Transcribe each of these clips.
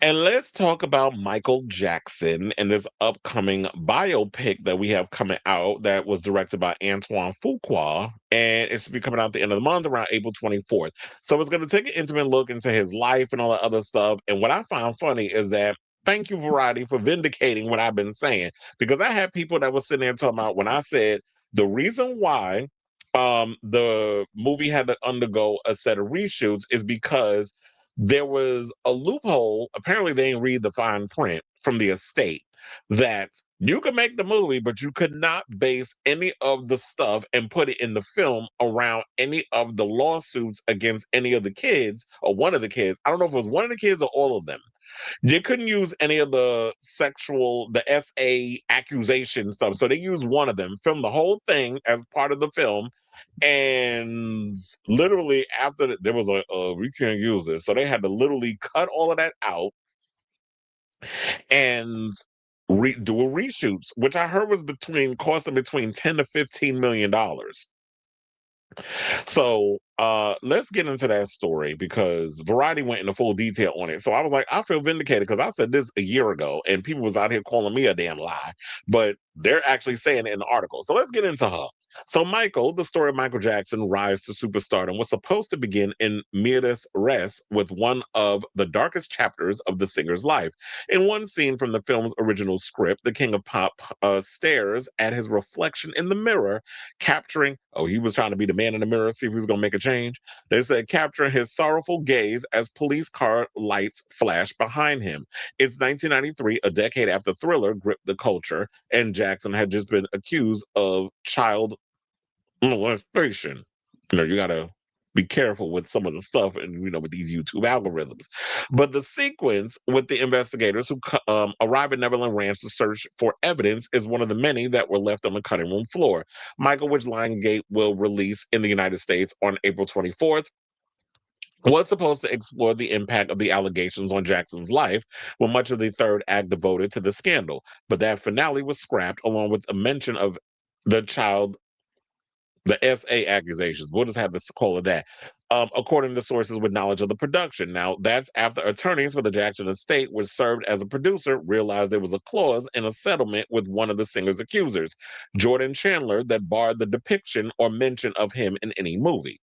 And let's talk about Michael Jackson and this upcoming biopic that we have coming out that was directed by Antoine Fuqua. And it should be coming out at the end of the month around April 24th. So it's going to take an intimate look into his life and all that other stuff. And what I found funny is that thank you, Variety, for vindicating what I've been saying. Because I had people that were sitting there talking about when I said the reason why the movie had to undergo a set of reshoots is because there was a loophole. Apparently, they didn't read the fine print from the estate that you could make the movie, but you could not base any of the stuff and put it in the film around any of the lawsuits against any of the kids or one of the kids. I don't know if it was one of the kids or all of them. You couldn't use any of the SA accusation stuff. So they used one of them, filmed the whole thing as part of the film. And literally after there was we can't use this. So they had to literally cut all of that out and do a reshoots, which I heard was costing between 10 to $15 million. So let's get into that story because Variety went into full detail on it. So I was like, I feel vindicated because I said this a year ago and people was out here calling me a damn lie, but they're actually saying it in the article. So let's get into her. So Michael, the story of Michael Jackson rise to superstardom, was supposed to begin in medias res with one of the darkest chapters of the singer's life. In one scene from the film's original script, the king of pop stares at his reflection in the mirror, capturing, oh, he was trying to be the man in the mirror, see if he was going to make a change. They said, capturing his sorrowful gaze as police car lights flash behind him. It's 1993, a decade after Thriller gripped the culture, and Jackson had just been accused of child molestation. You got to be careful with some of the stuff and with these YouTube algorithms. But the sequence with the investigators who arrive at Neverland Ranch to search for evidence is one of the many that were left on the cutting room floor. Michael, which Lionsgate will release in the United States on April 24th, was supposed to explore the impact of the allegations on Jackson's life, with much of the third act devoted to the scandal. But that finale was scrapped along with a mention of the child the SA accusations. We'll just have to call it that. According to sources with knowledge of the production. Now, that's after attorneys for the Jackson estate, which served as a producer, realized there was a clause in a settlement with one of the singer's accusers, Jordan Chandler, that barred the depiction or mention of him in any movie.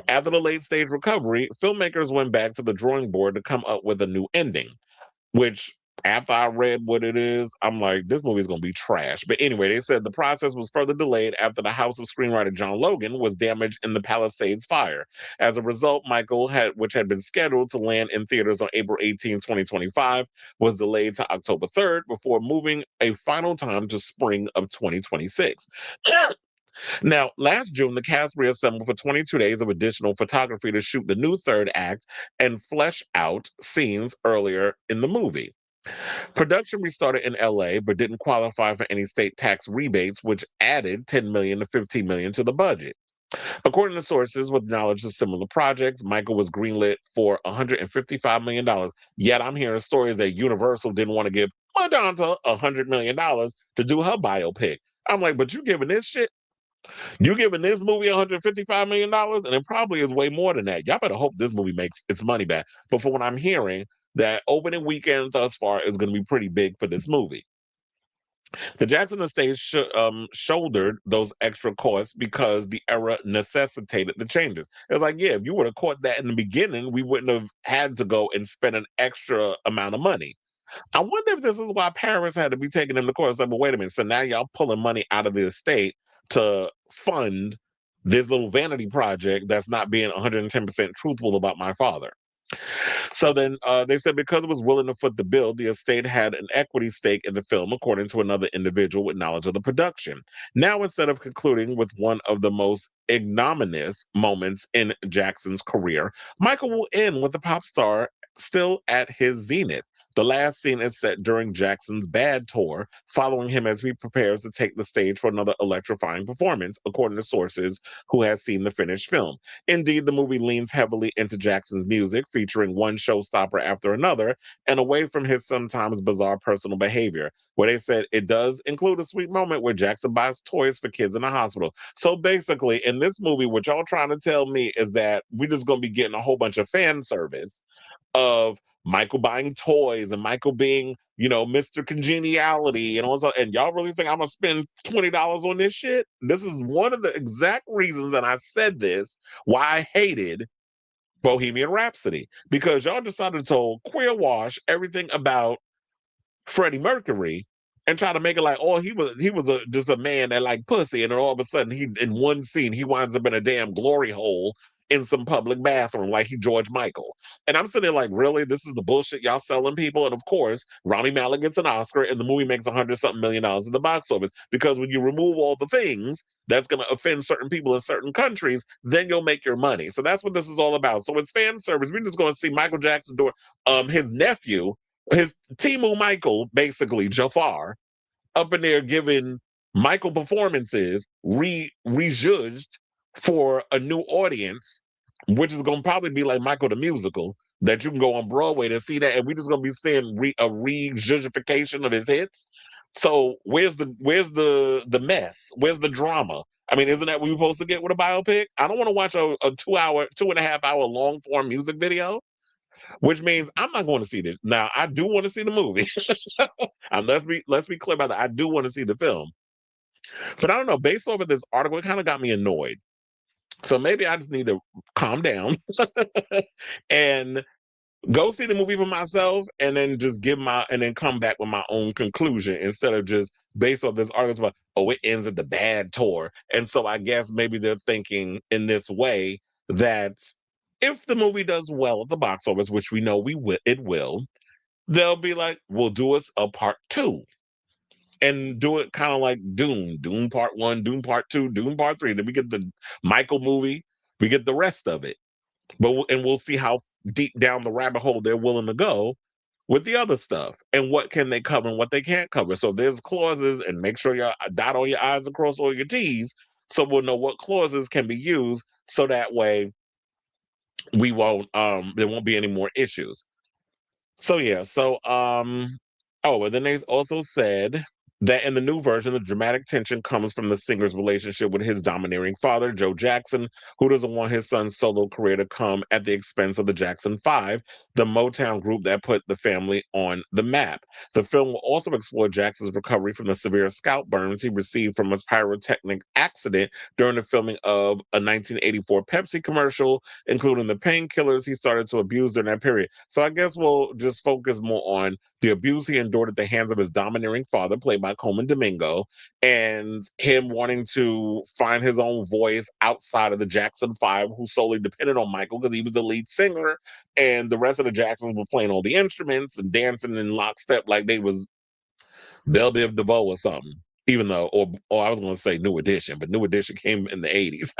After the late stage recovery, filmmakers went back to the drawing board to come up with a new ending, which after I read what it is, I'm like, this movie is going to be trash. But anyway, they said the process was further delayed after the house of screenwriter John Logan was damaged in the Palisades fire. As a result, which had been scheduled to land in theaters on April 18, 2025, was delayed to October 3rd before moving a final time to spring of 2026. Now, last June, the cast reassembled for 22 days of additional photography to shoot the new third act and flesh out scenes earlier in the movie. Production restarted in LA, but didn't qualify for any state tax rebates, which added 10 million to 15 million to the budget. According to sources with knowledge of similar projects, Michael was greenlit for $155 million. Yet I'm hearing stories that Universal didn't want to give Madonna $100 million to do her biopic. I'm like, but you giving this movie $155 million, and it probably is way more than that. Y'all better hope this movie makes its money back. But for what I'm hearing, that opening weekend thus far is going to be pretty big for this movie. The Jackson estate shouldered those extra costs because the era necessitated the changes. It was like, yeah, if you would have caught that in the beginning, we wouldn't have had to go and spend an extra amount of money. I wonder if this is why parents had to be taking them to court. But wait a minute. So now y'all pulling money out of the estate to fund this little vanity project that's not being 110% truthful about my father. So then they said because it was willing to foot the bill, the estate had an equity stake in the film, according to another individual with knowledge of the production. Now, instead of concluding with one of the most ignominious moments in Jackson's career, Michael will end with the pop star still at his zenith. The last scene is set during Jackson's Bad tour, following him as he prepares to take the stage for another electrifying performance, according to sources who has seen the finished film. Indeed, the movie leans heavily into Jackson's music, featuring one showstopper after another, and away from his sometimes bizarre personal behavior, where they said it does include a sweet moment where Jackson buys toys for kids in the hospital. So basically, in this movie, what y'all trying to tell me is that we're just going to be getting a whole bunch of fan service of Michael buying toys and Michael being, Mr. Congeniality and all that. And y'all really think I'm gonna spend $20 on this shit? This is one of the exact reasons that I said this, why I hated Bohemian Rhapsody. Because y'all decided to queer wash everything about Freddie Mercury and try to make it like, oh, he was just a man that liked pussy, and then all of a sudden he in one scene he winds up in a damn glory hole in some public bathroom like he George Michael. And I'm sitting there like, really? This is the bullshit y'all selling people? And of course, Rami Malek gets an Oscar and the movie makes $100 something million in the box office. Because when you remove all the things that's gonna offend certain people in certain countries, then you'll make your money. So that's what this is all about. So it's fan service. We're just gonna see Michael Jackson do his nephew, his Timu Michael, basically Jafar, up in there giving Michael performances rejudged for a new audience, which is going to probably be like Michael the Musical, that you can go on Broadway to see that, and we're just going to be seeing a rejudgification of his hits. So where's the mess? Where's the drama? I mean, isn't that what we're supposed to get with a biopic? I don't want to watch a 2.5 hour long form music video, which means I'm not going to see this. Now, I do want to see the movie. And let's be clear about that. I do want to see the film. But I don't know, based off of this article, it kind of got me annoyed. So maybe I just need to calm down and go see the movie for myself and then just and then come back with my own conclusion instead of just based on this article about, oh, it ends at the bad tour. And so I guess maybe they're thinking in this way that if the movie does well at the box office, which we know it will, they'll be like, we'll do us a part two and do it kind of like Doom part one, Doom part two, Doom part three. Then we get the Michael movie, we get the rest of it. And we'll see how deep down the rabbit hole they're willing to go with the other stuff and what can they cover and what they can't cover. So there's clauses, and make sure you dot all your I's and cross all your T's so we'll know what clauses can be used so that way we won't there won't be any more issues. So yeah, and then they also said that in the new version, the dramatic tension comes from the singer's relationship with his domineering father, Joe Jackson, who doesn't want his son's solo career to come at the expense of the Jackson Five, the Motown group that put the family on the map. The film will also explore Jackson's recovery from the severe scalp burns he received from a pyrotechnic accident during the filming of a 1984 Pepsi commercial, including the painkillers he started to abuse during that period. So I guess we'll just focus more on the abuse he endured at the hands of his domineering father, played by Coleman Domingo, and him wanting to find his own voice outside of the Jackson Five, who solely depended on Michael because he was the lead singer, and the rest of the Jacksons were playing all the instruments and dancing in lockstep like they was Belle Biv DeVoe or something. Even though, or I was going to say New Edition, but New Edition came in the 80s.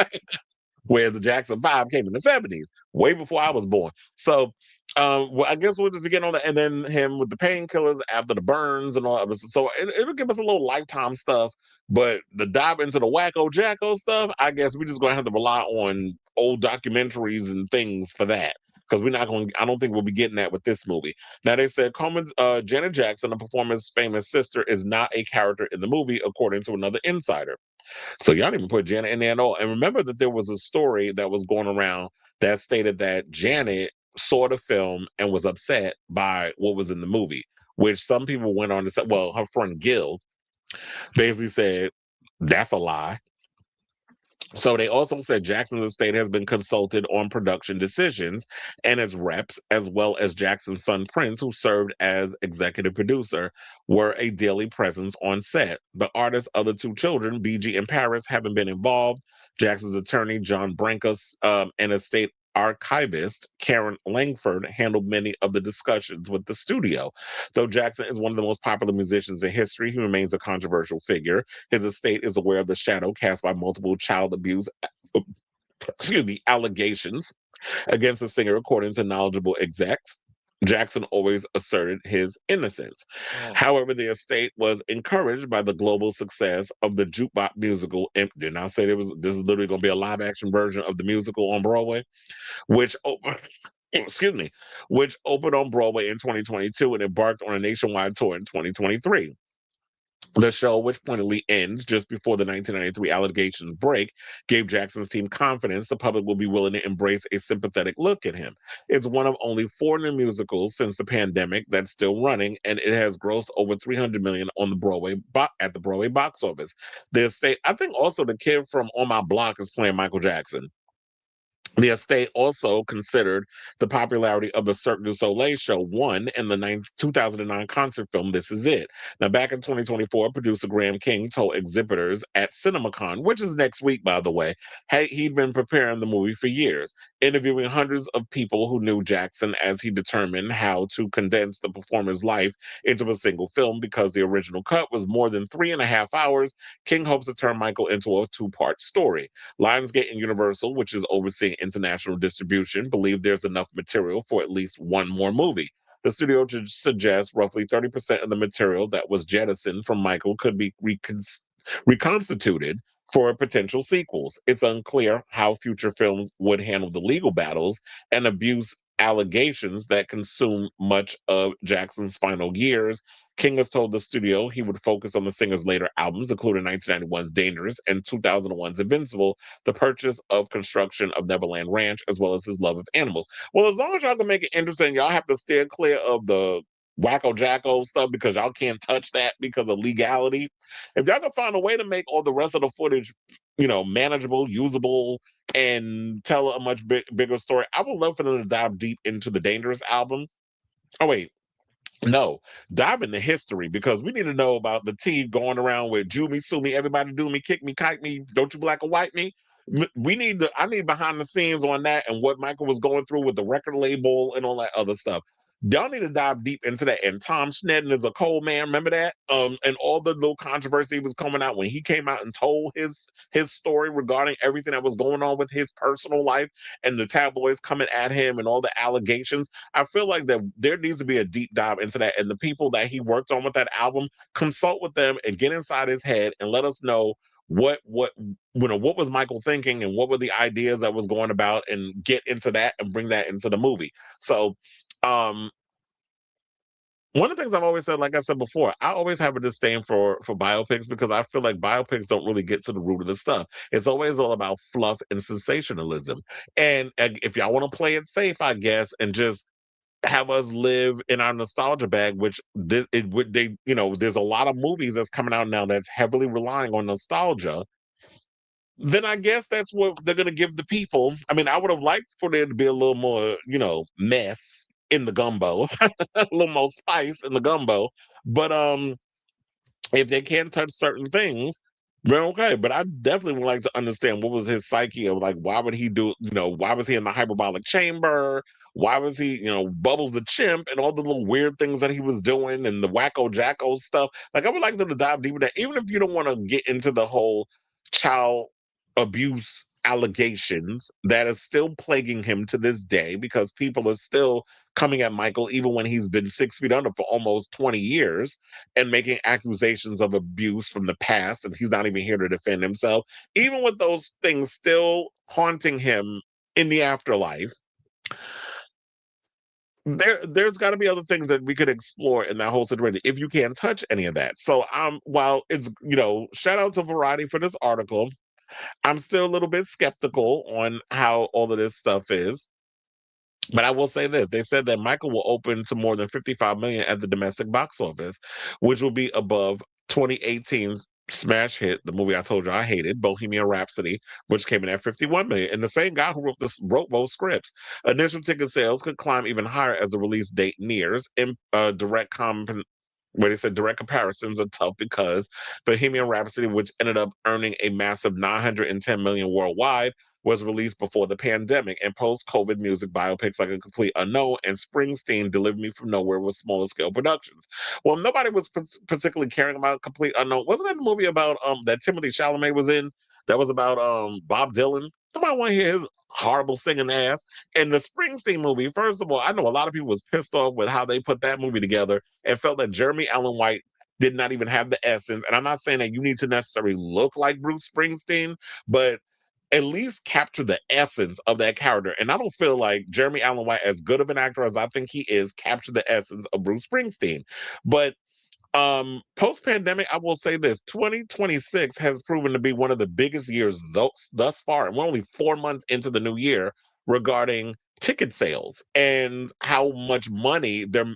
Where the Jackson Five came in the 70s, way before I was born. So, well, I guess we'll just begin on that, and then him with the painkillers after the burns and all of it. So it'll give us a little Lifetime stuff, but the dive into the wacko jacko stuff, I guess we're just gonna have to rely on old documentaries and things for that. Because we're not going. I don't think we'll be getting that with this movie. Now they said Janet Jackson, the performer's famous sister, is not a character in the movie, according to another insider. So y'all didn't even put Janet in there at all. And remember that there was a story that was going around that stated that Janet saw the film and was upset by what was in the movie, which some people went on to say, well, her friend Gil basically said, that's a lie. So they also said Jackson's estate has been consulted on production decisions and its reps, as well as Jackson's son Prince, who served as executive producer, were a daily presence on set. The artist's other two children, BG and Paris, haven't been involved. Jackson's attorney, John Brankus, and estate archivist Karen Langford handled many of the discussions with the studio. Though Jackson is one of the most popular musicians in history, he remains a controversial figure. His estate is aware of the shadow cast by multiple child abuse allegations against the singer, according to knowledgeable execs. Jackson always asserted his innocence. However, the estate was encouraged by the global success of the jukebox musical. And did I say this is literally going to be a live action version of the musical on Broadway, which excuse me, which opened on Broadway in 2022 and embarked on a nationwide tour in 2023. The show, which pointedly ends just before the 1993 allegations break, gave Jackson's team confidence the public will be willing to embrace a sympathetic look at him. It's one of only four new musicals since the pandemic that's still running, and it has grossed over 300 million on the at the Broadway box office. The estate, I think, also the kid from On My Block is playing Michael Jackson. The estate also considered the popularity of the Cirque du Soleil show one in the 2009 concert film This Is It. Now, back in 2024, producer Graham King told exhibitors at CinemaCon, which is next week, by the way, he'd been preparing the movie for years, interviewing hundreds of people who knew Jackson as he determined how to condense the performer's life into a single film because the original cut was more than 3.5 hours. King hopes to turn Michael into a two-part story. Lionsgate and Universal, which is overseeing international distribution, believe there's enough material for at least one more movie. The studio suggests roughly 30% of the material that was jettisoned from Michael could be reconstituted for potential sequels. It's unclear how future films would handle the legal battles and abuse allegations that consume much of Jackson's final years. King has told the studio he would focus on the singer's later albums, including 1991's Dangerous and 2001's Invincible, the purchase of construction of Neverland Ranch, as well as his love of animals. Well, as long as y'all can make it interesting, y'all have to steer clear of the wacko jacko stuff because y'all can't touch that because of legality. If y'all can find a way to make all the rest of the footage, manageable, usable, and tell a much bigger story, I would love for them to dive deep into the Dangerous album. Oh, wait. No, dive into history because we need to know about the team going around with "Jew me, sue me, everybody do me, kick me, kite me, don't you black or white me." We need I need behind the scenes on that and what Michael was going through with the record label and all that other stuff. Y'all need to dive deep into that. And Tom Snedden is a cold man. Remember that? And all the little controversy was coming out when he came out and told his story regarding everything that was going on with his personal life and the tabloids coming at him and all the allegations. I feel like that there needs to be a deep dive into that. And the people that he worked on with that album, consult with them and get inside his head and let us know what was Michael thinking and what were the ideas that was going about and get into that and bring that into the movie. So um one of the things I've always said, like I said before, I always have a disdain for biopics because I feel like biopics don't really get to the root of the stuff. It's always all about fluff and sensationalism. And if y'all want to play it safe, I guess, and just have us live in our nostalgia bag, which it would they there's a lot of movies that's coming out now that's heavily relying on nostalgia. Then I guess that's what they're gonna give the people. I mean, I would have liked for there to be a little more, mess in the gumbo, a little more spice in the gumbo. But if they can't touch certain things, then okay. But I definitely would like to understand what was his psyche of like why would he do, why was he in the hyperbolic chamber? Why was he, Bubbles the chimp and all the little weird things that he was doing and the wacko jacko stuff? Like I would like them to dive deeper in that, even if you don't want to get into the whole child abuse allegations that is still plaguing him to this day because people are still coming at Michael even when he's been 6 feet under for almost 20 years and making accusations of abuse from the past, and he's not even here to defend himself. Even with those things still haunting him in the afterlife, there's got to be other things that we could explore in that whole situation if you can't touch any of that. So while it's shout out to Variety for this article, I'm still a little bit skeptical on how all of this stuff is. But I will say this. They said that Michael will open to more than 55 million at the domestic box office, which will be above 2018's smash hit, the movie I told you I hated, Bohemian Rhapsody, which came in at 51 million. And the same guy who wrote both scripts. Initial ticket sales could climb even higher as the release date nears. In where they said direct comparisons are tough because Bohemian Rhapsody, which ended up earning a massive 910 million worldwide, was released before the pandemic, and post-COVID music biopics like A Complete Unknown and Springsteen Delivered Me From Nowhere with smaller scale productions. Well, nobody was particularly caring about Complete Unknown. Wasn't that a movie about that Timothy Chalamet was in? That was about Bob Dylan. Nobody want to hear his horrible singing ass. And the Springsteen movie, first of all, I know a lot of people was pissed off with how they put that movie together and felt that Jeremy Allen White did not even have the essence. And I'm not saying that you need to necessarily look like Bruce Springsteen, but at least capture the essence of that character. And I don't feel like Jeremy Allen White, as good of an actor as I think he is, captured the essence of Bruce Springsteen. But Post pandemic, I will say this: 2026 has proven to be one of the biggest years thus far, and we're only 4 months into the new year regarding ticket sales and how much money their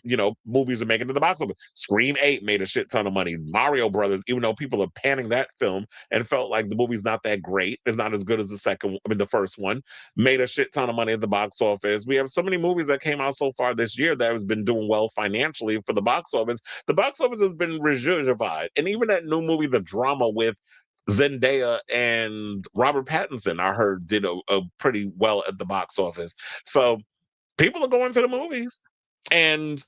movies are making to the box office. Scream 8 made a shit ton of money. Mario Brothers, even though people are panning that film and felt like the movie's not that great, it's not as good as the first one, made a shit ton of money at the box office. We have so many movies that came out so far this year that has been doing well financially for the box office. The box office has been rejuvenated. And even that new movie, The Drama, with Zendaya and Robert Pattinson, I heard did a pretty well at the box office. So people are going to the movies. And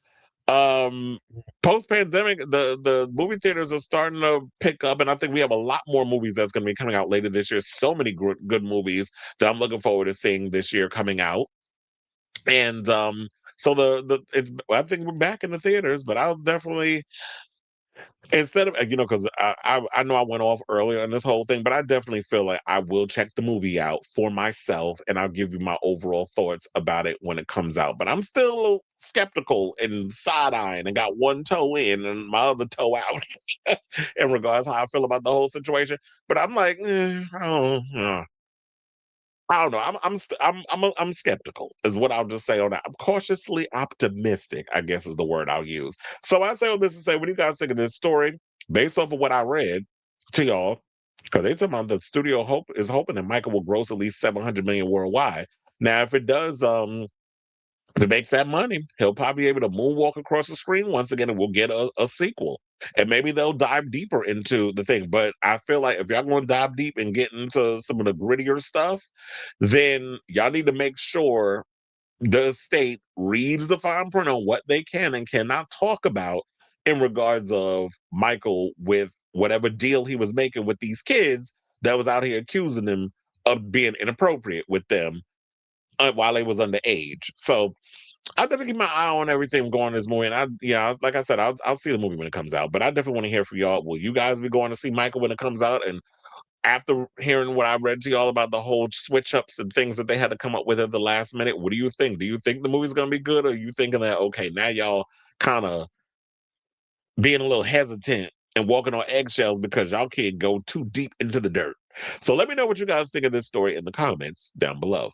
post pandemic, the movie theaters are starting to pick up, and I think we have a lot more movies that's going to be coming out later this year. So many good movies that I'm looking forward to seeing this year coming out. And so the it's I think we're back in the theaters, but I'll definitely, instead of because I know I went off earlier on this whole thing, but I definitely feel like I will check the movie out for myself, and I'll give you my overall thoughts about it when it comes out. But I'm still a little skeptical and side eyeing, and got one toe in and my other toe out in regards to how I feel about the whole situation. But I'm like, I don't know. I'm skeptical, is what I'll just say on that. I'm cautiously optimistic, I guess is the word I'll use. So I say all this to say, what do you guys think of this story based off of what I read to y'all? Because they talking about the studio is hoping that Michael will gross at least 700 million worldwide. Now, if it does, if it makes that money, he'll probably be able to moonwalk across the screen once again, and we'll get a sequel. And maybe they'll dive deeper into the thing. But I feel like if y'all going to dive deep and get into some of the grittier stuff, then y'all need to make sure the state reads the fine print on what they can and cannot talk about in regards of Michael with whatever deal he was making with these kids that was out here accusing them of being inappropriate with them while they was underage. So I definitely keep my eye on everything going this movie. And like I said, I'll see the movie when it comes out. But I definitely want to hear from y'all. Will you guys be going to see Michael when it comes out? And after hearing what I read to y'all about the whole switch ups and things that they had to come up with at the last minute, what do you think? Do you think the movie's gonna be good, or are you thinking that okay, now y'all kind of being a little hesitant and walking on eggshells because y'all can't go too deep into the dirt? So let me know what you guys think of this story in the comments down below.